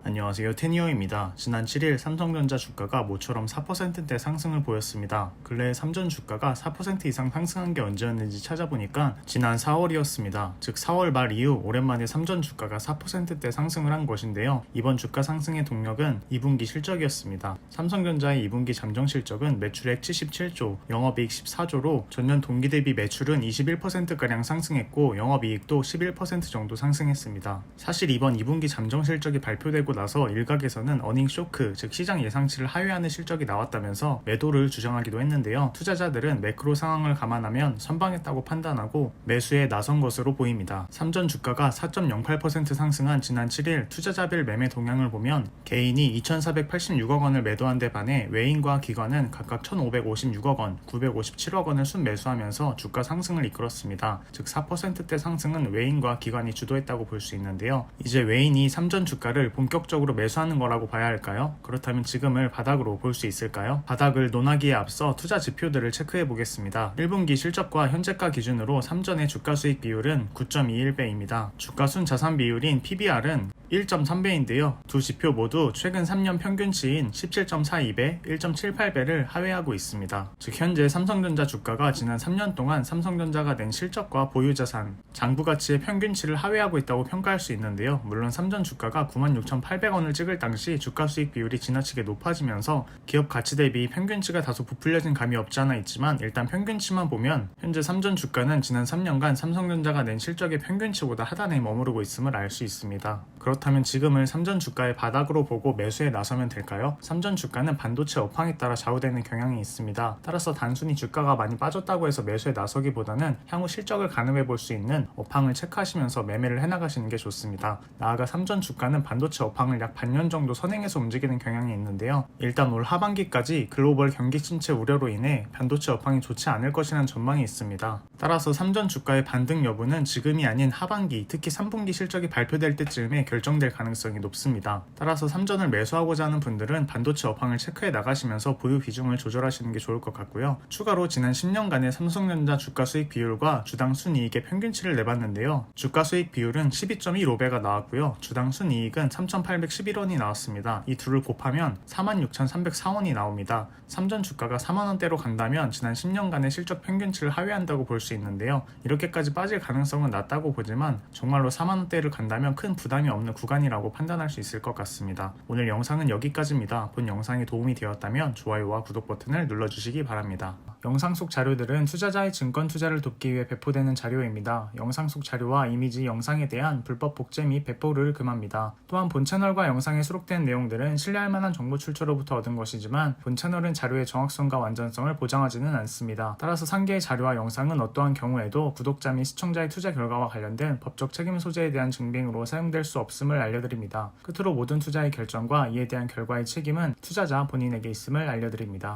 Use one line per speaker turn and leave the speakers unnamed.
안녕하세요. 테니어입니다. 지난 7일 삼성전자 주가가 모처럼 4%대 상승을 보였습니다. 근래 삼전 주가가 4% 이상 상승한 게 언제였는지 찾아보니까 지난 4월이었습니다. 즉 4월 말 이후 오랜만에 삼전 주가가 4%대 상승을 한 것인데요. 이번 주가 상승의 동력은 2분기 실적이었습니다. 삼성전자의 2분기 잠정 실적은 매출액 77조, 영업이익 14조로 전년 동기 대비 매출은 21%가량 상승했고 영업이익도 11% 정도 상승했습니다. 사실 이번 2분기 잠정 실적이 발표되고 나서 일각에서는 어닝 쇼크, 즉 시장 예상치를 하회하는 실적이 나왔다면서 매도를 주장하기도 했는데요. 투자자들은 매크로 상황을 감안하면 선방했다고 판단하고 매수에 나선 것으로 보입니다. 삼전 주가가 4.08% 상승한 지난 7일 투자자별 매매 동향을 보면 개인이 2,486억 원을 매도한 데 반해 외인과 기관은 각각 1,556억 원, 957억 원을 순매수하면서 주가 상승을 이끌었습니다. 즉 4%대 상승은 외인과 기관이 주도했다고 볼 수 있는데요. 이제 외인이 삼전 주가를 본격적으로 매수하는 거라고 봐야 할까요? 그렇다면 지금을 바닥으로 볼 수 있을까요? 바닥을 논하기에 앞서 투자 지표들을 체크해 보겠습니다. 1분기 실적과 현재가 기준으로 삼전의 주가 수익 비율은 9.21배입니다. 주가 순 자산 비율인 PBR은 1.3배인데요. 두 지표 모두 최근 3년 평균치인 17.42배, 1.78배를 하회하고 있습니다. 즉 현재 삼성전자 주가가 지난 3년 동안 삼성전자가 낸 실적과 보유자산, 장부가치의 평균치를 하회하고 있다고 평가할 수 있는데요. 물론 삼전 주가가 96,800원을 찍을 당시 주가 수익 비율이 지나치게 높아지면서 기업 가치 대비 평균치가 다소 부풀려진 감이 없지 않아 있지만 일단 평균치만 보면 현재 삼전 주가는 지난 3년간 삼성전자가 낸 실적의 평균치보다 하단에 머무르고 있음을 알 수 있습니다. 그렇다면 지금을 삼전 주가의 바닥으로 보고 매수에 나서면 될까요? 삼전 주가는 반도체 업황에 따라 좌우되는 경향이 있습니다. 따라서 단순히 주가가 많이 빠졌다고 해서 매수에 나서기보다는 향후 실적을 가늠해 볼 수 있는 업황을 체크하시면서 매매를 해나가시는 게 좋습니다. 나아가 삼전 주가는 반도체 업황을 약 반년 정도 선행해서 움직이는 경향이 있는데요. 일단 올 하반기까지 글로벌 경기 침체 우려로 인해 반도체 업황이 좋지 않을 것이라는 전망이 있습니다. 따라서 삼전 주가의 반등 여부는 지금이 아닌 하반기, 특히 3분기 실적이 발표될 때쯤에 결정될 가능성이 높습니다. 따라서 삼전을 매수하고자 하는 분들은 반도체 업황을 체크해 나가시면서 보유 비중을 조절하시는 게 좋을 것 같고요. 추가로 지난 10년간의 삼성전자 주가 수익 비율과 주당 순이익의 평균치를 내봤는데요. 주가 수익 비율은 12.15배가 나왔고요. 주당 순이익은 3,811원이 나왔습니다. 이 둘을 곱하면 46,304원이 나옵니다. 삼전 주가가 4만원대로 간다면 지난 10년간의 실적 평균치를 하회한다고 볼 수 있는데요. 이렇게까지 빠질 가능성은 낮다고 보지만 정말로 4만원대를 간다면 큰 부담이 없는 구간이라고 판단할 수 있을 것 같습니다. 오늘 영상은 여기까지입니다. 본 영상이 도움이 되었다면 좋아요와 구독 버튼을 눌러주시기 바랍니다. 영상 속 자료들은 투자자의 증권 투자를 돕기 위해 배포되는 자료입니다. 영상 속 자료와 이미지, 영상에 대한 불법 복제 및 배포를 금합니다. 또한 본 채널과 영상에 수록된 내용들은 신뢰할 만한 정보 출처로부터 얻은 것이지만 본 채널은 자료의 정확성과 완전성을 보장하지는 않습니다. 따라서 상계의 자료와 영상은 어떠한 경우에도 구독자 및 시청자의 투자 결과와 관련된 법적 책임 소재에 대한 증빙으로 사용될 수 없음을 알려드립니다. 끝으로 모든 투자의 결정과 이에 대한 결과의 책임은 투자자 본인에게 있음을 알려드립니다.